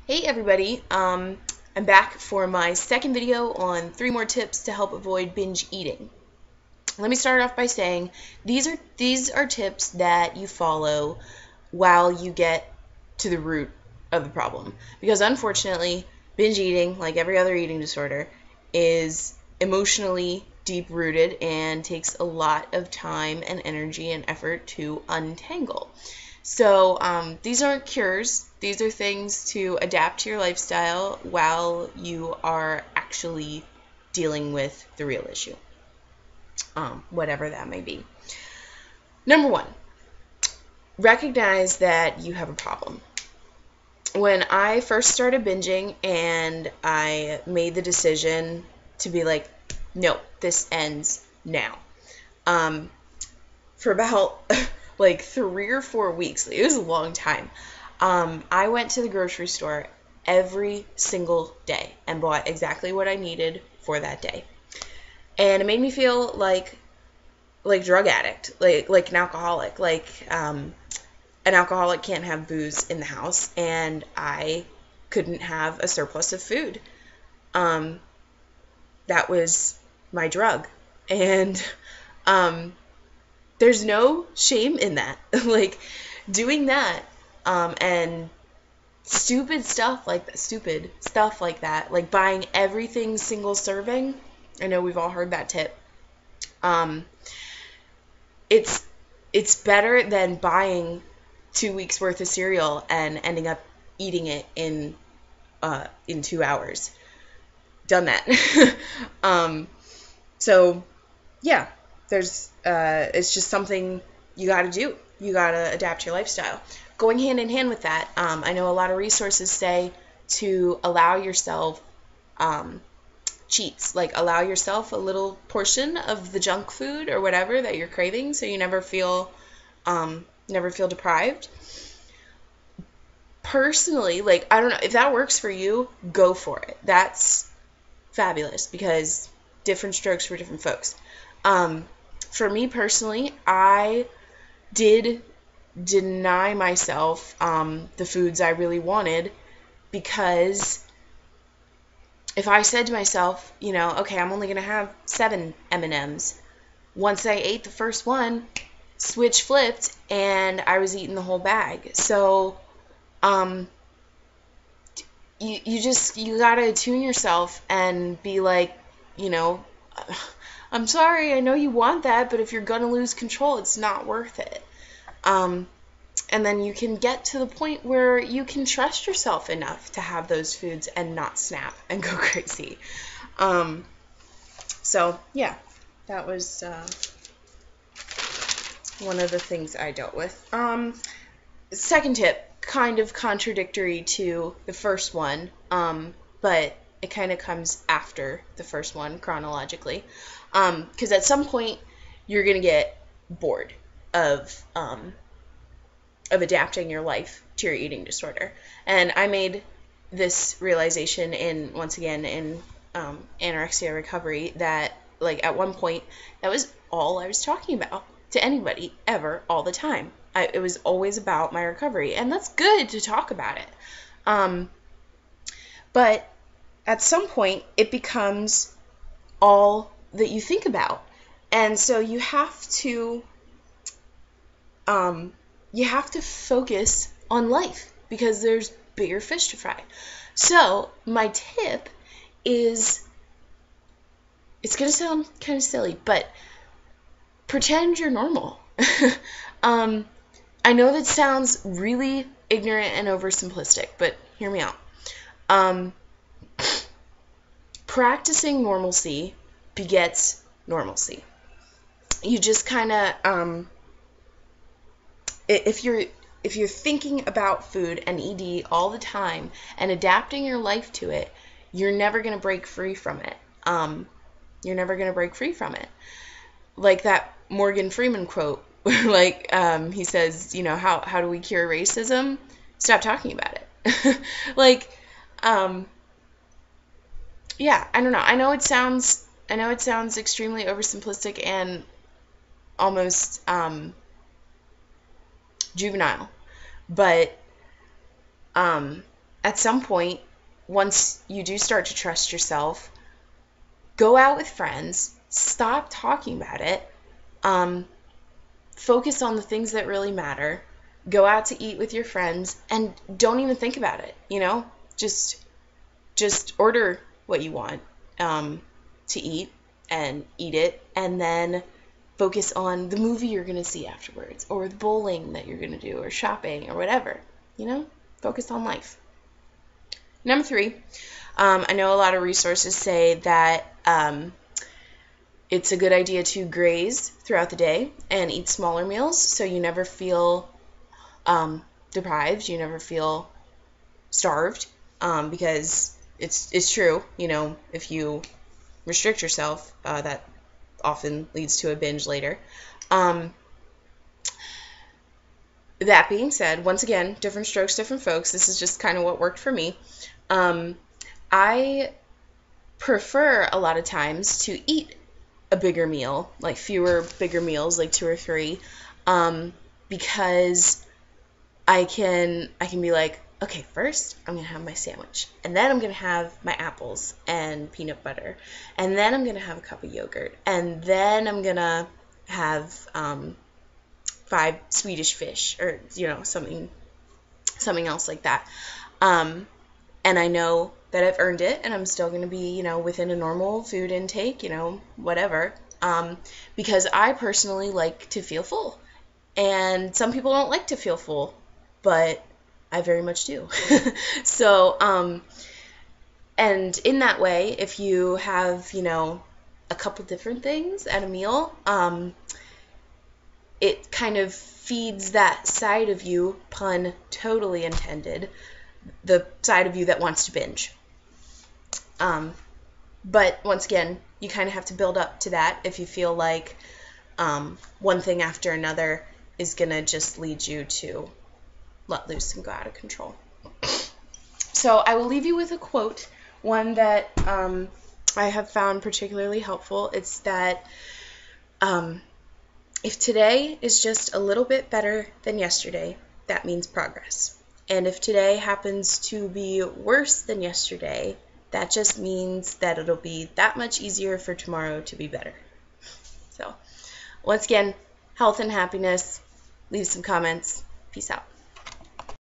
Hey everybody, I'm back for my second video on 3 more tips to help avoid binge eating. Let me start off by saying these are tips that you follow while you get to the root of the problem. Because unfortunately, binge eating, like every other eating disorder, is emotionally deep-rooted and takes a lot of time and energy and effort to untangle. So these aren't cures. These are things to adapt to your lifestyle while you are actually dealing with the real issue, whatever that may be. Number 1, recognize that you have a problem. When I first started binging and I made the decision to be like, no, this ends now. For about like 3 or 4 weeks, it was a long time, I went to the grocery store every single day and bought exactly what I needed for that day. And it made me feel like drug addict, like an alcoholic. An alcoholic can't have booze in the house, and I couldn't have a surplus of food. That was my drug. And there's no shame in that. Like, doing that, and stupid stuff like that, like buying everything single serving. I know we've all heard that tip. It's better than buying 2 weeks worth of cereal and ending up eating it in 2 hours. Done that. So yeah, it's just something you got to do. You got to adapt your lifestyle. Going hand in hand with that, I know a lot of resources say to allow yourself cheats, like allow yourself a little portion of the junk food or whatever that you're craving, so you never feel deprived. Personally, like, I don't know if that works for you, go for it. That's fabulous, because different strokes for different folks. For me personally, I did deny myself the foods I really wanted, because if I said to myself, okay, I'm only going to have 7 M&Ms, once I ate the first one, switch flipped, and I was eating the whole bag. So you gotta tune yourself and be like, I'm sorry, I know you want that, but if you're gonna lose control, it's not worth it. And then you can get to the point where you can trust yourself enough to have those foods and not snap and go crazy. So yeah, that was one of the things I dealt with. Second tip, kind of contradictory to the first one, but it kind of comes after the first one chronologically, because at some point you're going to get bored of adapting your life to your eating disorder. And I made this realization in anorexia recovery, that like at one point that was all I was talking about to anybody ever, all the time. It was always about my recovery, and that's good to talk about it. But at some point it becomes all that you think about, and so you have to focus on life, because there's bigger fish to fry. So my tip is, it's going to sound kind of silly, but pretend you're normal. I know that sounds really ignorant and oversimplistic, but hear me out. Practicing normalcy begets normalcy. You just kind of, if you're thinking about food and ED all the time and adapting your life to it, you're never going to break free from it. You're never going to break free from it. Like that Morgan Freeman quote, like, he says, how do we cure racism? Stop talking about it. Like, yeah, I don't know. I know it sounds extremely oversimplistic and almost juvenile, but at some point, once you do start to trust yourself, go out with friends, stop talking about it, focus on the things that really matter, go out to eat with your friends, and don't even think about it, just order what you want to eat and eat it, and then focus on the movie you're going to see afterwards, or the bowling that you're going to do, or shopping, or whatever, focus on life. Number 3, I know a lot of resources say that it's a good idea to graze throughout the day and eat smaller meals so you never feel deprived, you never feel starved, because it's true, if you restrict yourself, that often leads to a binge later. That being said, once again, different strokes, different folks. This is just kind of what worked for me. I prefer a lot of times to eat a bigger meal, like fewer bigger meals, like 2 or 3, because I can be like, okay, first I'm going to have my sandwich, and then I'm going to have my apples and peanut butter, and then I'm going to have a cup of yogurt, and then I'm going to have 5 Swedish fish, or, something else like that. And I know that I've earned it, and I'm still going to be, within a normal food intake, whatever, because I personally like to feel full. And some people don't like to feel full, but I very much do. So, and in that way, if you have, a couple different things at a meal, it kind of feeds that side of you, pun totally intended, the side of you that wants to binge. But once again, you kind of have to build up to that if you feel like one thing after another is going to just lead you to let loose and go out of control. So I will leave you with a quote, one that I have found particularly helpful. It's that if today is just a little bit better than yesterday, that means progress. And if today happens to be worse than yesterday, that just means that it'll be that much easier for tomorrow to be better. So, once again, health and happiness. Leave some comments. Peace out.